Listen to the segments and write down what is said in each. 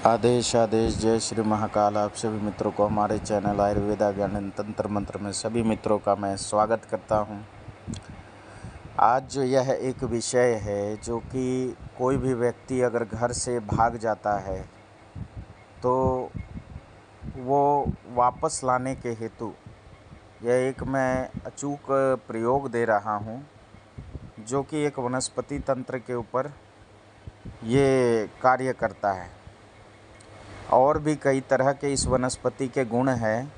आदेश आदेश जय श्री महाकाल। आप सभी मित्रों को हमारे चैनल आयुर्वेदा ज्ञान तंत्र मंत्र में सभी मित्रों का मैं स्वागत करता हूं। आज जो यह एक विषय है जो कि कोई भी व्यक्ति अगर घर से भाग जाता है तो वो वापस लाने के हेतु यह एक मैं अचूक प्रयोग दे रहा हूं, जो कि एक वनस्पति तंत्र के ऊपर ये कार्य करता है। और भी कई तरह के इस वनस्पति के गुण हैं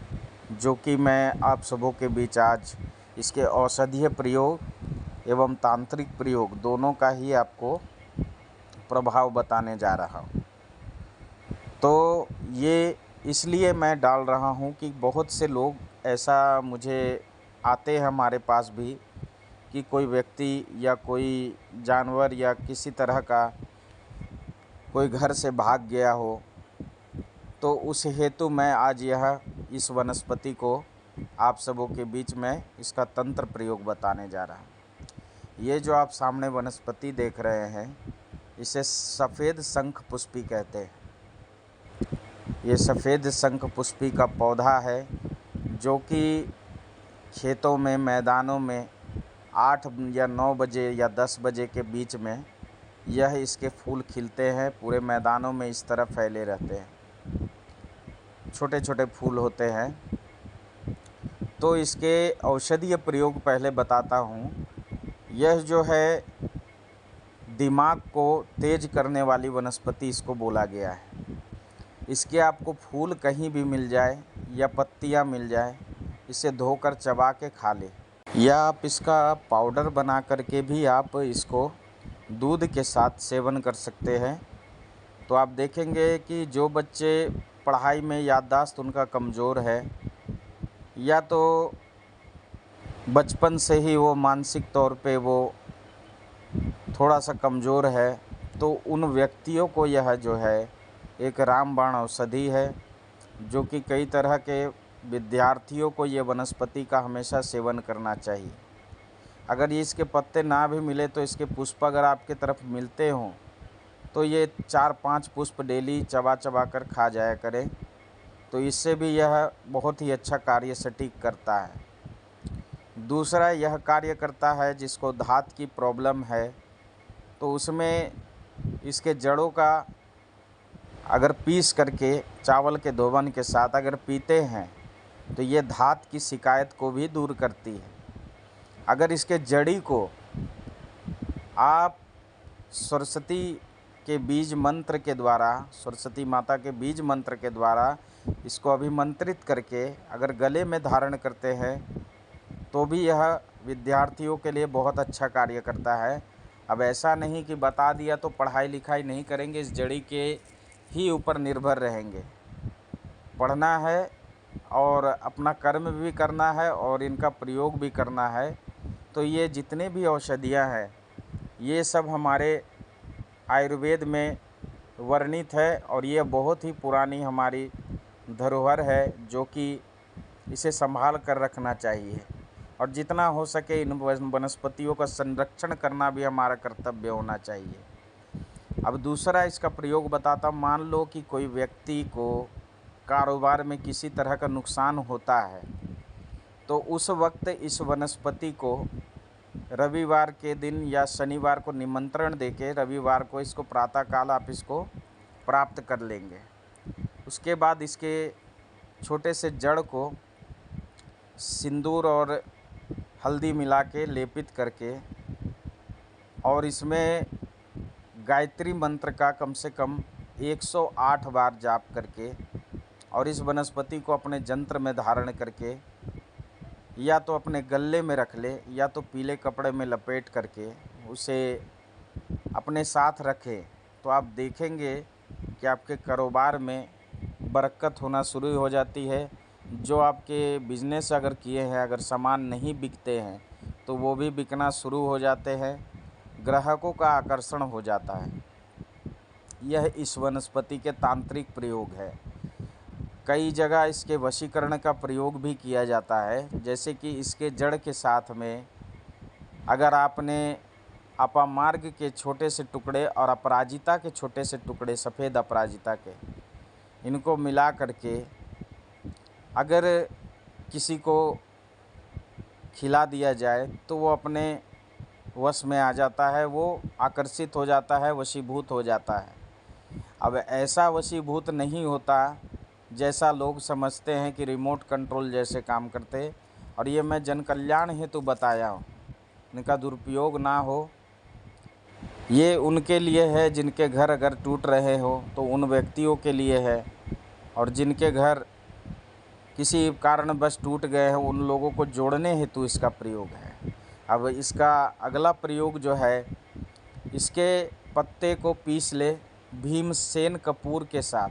जो कि मैं आप सबों के बीच आज इसके औषधीय प्रयोग एवं तांत्रिक प्रयोग दोनों का ही आपको प्रभाव बताने जा रहा हूँ। तो ये इसलिए मैं डाल रहा हूँ कि बहुत से लोग ऐसा मुझे आते हैं हमारे पास भी कि कोई व्यक्ति या कोई जानवर या किसी तरह का कोई घर से भाग गया हो, तो उस हेतु मैं आज इस वनस्पति को आप सबों के बीच में इसका तंत्र प्रयोग बताने जा रहा हूँ। ये जो आप सामने वनस्पति देख रहे हैं, इसे सफ़ेद शंख पुष्पी कहते हैं। ये सफ़ेद शंख पुष्पी का पौधा है जो कि खेतों में, मैदानों में 8 या 9 बजे या 10 बजे के बीच में इसके फूल खिलते हैं। पूरे मैदानों में इस तरह फैले रहते हैं, छोटे छोटे फूल होते हैं। तो इसके औषधीय प्रयोग पहले बताता हूँ। यह जो है दिमाग को तेज करने वाली वनस्पति इसको बोला गया है। इसके आपको फूल कहीं भी मिल जाए या पत्तियाँ मिल जाए, इसे धोकर चबा के खा ले, या आप इसका पाउडर बना करके भी आप इसको दूध के साथ सेवन कर सकते हैं। तो आप देखेंगे कि जो बच्चे पढ़ाई में याददाश्त उनका कमज़ोर है, या तो बचपन से ही वो मानसिक तौर पे वो थोड़ा सा कमज़ोर है, तो उन व्यक्तियों को यह जो है एक रामबाण औषधि है, जो कि कई तरह के विद्यार्थियों को ये वनस्पति का हमेशा सेवन करना चाहिए। अगर ये इसके पत्ते ना भी मिले तो इसके पुष्प अगर आपके तरफ मिलते हों तो ये 4-5 पुष्प डेली चबा चबा कर खा जाया करें, तो इससे भी यह बहुत ही अच्छा कार्य सटीक करता है। दूसरा यह कार्य करता है जिसको धात की प्रॉब्लम है, तो उसमें इसके जड़ों का अगर पीस करके चावल के धोवन के साथ अगर पीते हैं तो ये धात की शिकायत को भी दूर करती है। अगर इसके जड़ी को आप सरस्वती के बीज मंत्र के द्वारा, सरस्वती माता के बीज मंत्र के द्वारा इसको अभिमंत्रित करके अगर गले में धारण करते हैं तो भी यह विद्यार्थियों के लिए बहुत अच्छा कार्य करता है। अब ऐसा नहीं कि बता दिया तो पढ़ाई लिखाई नहीं करेंगे, इस जड़ी के ही ऊपर निर्भर रहेंगे। पढ़ना है और अपना कर्म भी करना है और इनका प्रयोग भी करना है। तो ये जितने भी औषधियाँ हैं ये सब हमारे आयुर्वेद में वर्णित है, और ये बहुत ही पुरानी हमारी धरोहर है जो कि इसे संभाल कर रखना चाहिए, और जितना हो सके इन वनस्पतियों का संरक्षण करना भी हमारा कर्तव्य होना चाहिए। अब दूसरा इसका प्रयोग बताता हूँ। मान लो कि कोई व्यक्ति को कारोबार में किसी तरह का नुकसान होता है, तो उस वक्त इस वनस्पति को रविवार के दिन या शनिवार को निमंत्रण देके रविवार को इसको प्रातःकाल आप इसको प्राप्त कर लेंगे। उसके बाद इसके छोटे से जड़ को सिंदूर और हल्दी मिला के लेपित करके और इसमें गायत्री मंत्र का कम से कम 108 बार जाप करके और इस वनस्पति को अपने जंत्र में धारण करके या तो अपने गले में रख ले या तो पीले कपड़े में लपेट करके उसे अपने साथ रखें, तो आप देखेंगे कि आपके कारोबार में बरकत होना शुरू हो जाती है। जो आपके बिजनेस अगर किए हैं, अगर सामान नहीं बिकते हैं तो वो भी बिकना शुरू हो जाते हैं, ग्राहकों का आकर्षण हो जाता है। यह इस वनस्पति के तांत्रिक प्रयोग है। कई जगह इसके वशीकरण का प्रयोग भी किया जाता है, जैसे कि इसके जड़ के साथ में अगर आपने अपामार्ग के छोटे से टुकड़े और अपराजिता के छोटे से टुकड़े, सफ़ेद अपराजिता के इनको मिला करके अगर किसी को खिला दिया जाए तो वो अपने वश में आ जाता है, वो आकर्षित हो जाता है, वशीभूत हो जाता है। अब ऐसा वशीभूत नहीं होता जैसा लोग समझते हैं कि रिमोट कंट्रोल जैसे काम करते, और ये मैं जन कल्याण हेतु बताया हूँ, इनका दुरुपयोग ना हो। ये उनके लिए है जिनके घर अगर टूट रहे हो तो उन व्यक्तियों के लिए है, और जिनके घर किसी कारणवश टूट गए हैं उन लोगों को जोड़ने हेतु इसका प्रयोग है। अब इसका अगला प्रयोग जो है, इसके पत्ते को पीस ले भीमसेन कपूर के साथ,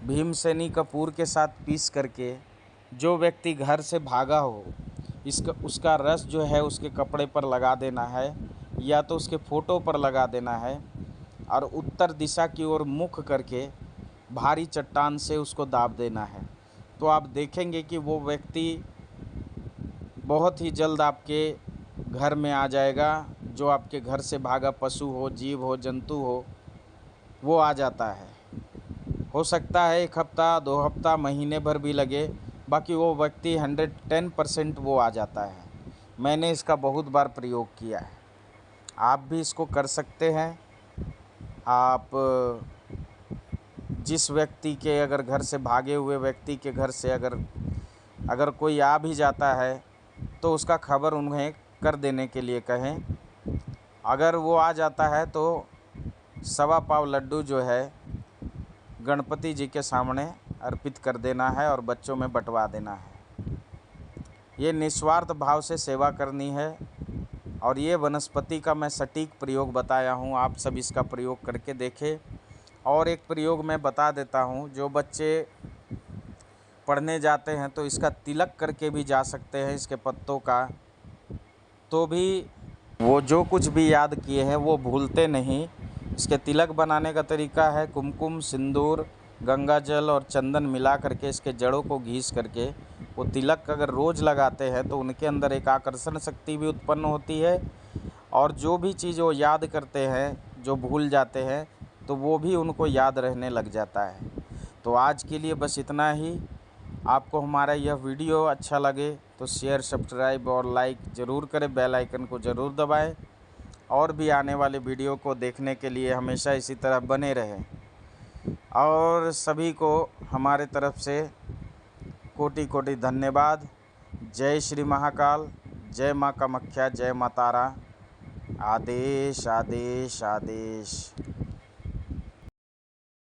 भीमसेनी कपूर के साथ पीस करके जो व्यक्ति घर से भागा हो उसका रस जो है उसके कपड़े पर लगा देना है या तो उसके फ़ोटो पर लगा देना है, और उत्तर दिशा की ओर मुख करके भारी चट्टान से उसको दाब देना है। तो आप देखेंगे कि वो व्यक्ति बहुत ही जल्द आपके घर में आ जाएगा। जो आपके घर से भागा पशु हो, जीव हो, जंतु हो, वो आ जाता है। हो सकता है 1 हफ्ता, 2 हफ्ता, महीने भर भी लगे, बाकी वो व्यक्ति 110% वो आ जाता है। मैंने इसका बहुत बार प्रयोग किया है, आप भी इसको कर सकते हैं। आप जिस व्यक्ति के अगर घर से भागे हुए व्यक्ति के घर से अगर कोई आ भी जाता है तो उसका खबर उन्हें कर देने के लिए कहें। अगर वो आ जाता है तो 1.25 पाव लड्डू जो है गणपति जी के सामने अर्पित कर देना है और बच्चों में बंटवा देना है। ये निस्वार्थ भाव से सेवा करनी है, और ये वनस्पति का मैं सटीक प्रयोग बताया हूँ, आप सब इसका प्रयोग करके देखें। और एक प्रयोग मैं बता देता हूँ, जो बच्चे पढ़ने जाते हैं तो इसका तिलक करके भी जा सकते हैं, इसके पत्तों का, तो भी वो जो कुछ भी याद किए हैं वो भूलते नहीं। इसके तिलक बनाने का तरीका है, कुमकुम, सिंदूर, गंगा जल और चंदन मिला करके इसके जड़ों को घिस करके वो तिलक अगर रोज़ लगाते हैं तो उनके अंदर एक आकर्षण शक्ति भी उत्पन्न होती है, और जो भी चीज़ वो याद करते हैं, जो भूल जाते हैं, तो वो भी उनको याद रहने लग जाता है। तो आज के लिए बस इतना ही। आपको हमारा यह वीडियो अच्छा लगे तो शेयर, सब्सक्राइब और लाइक ज़रूर करें, बेल आइकन को ज़रूर दबाएं, और भी आने वाले वीडियो को देखने के लिए हमेशा इसी तरह बने रहें। और सभी को हमारे तरफ से कोटि कोटि धन्यवाद। जय श्री महाकाल, जय माँ कामाख्या, जय माँ तारा। आदेश आदेश आदेश।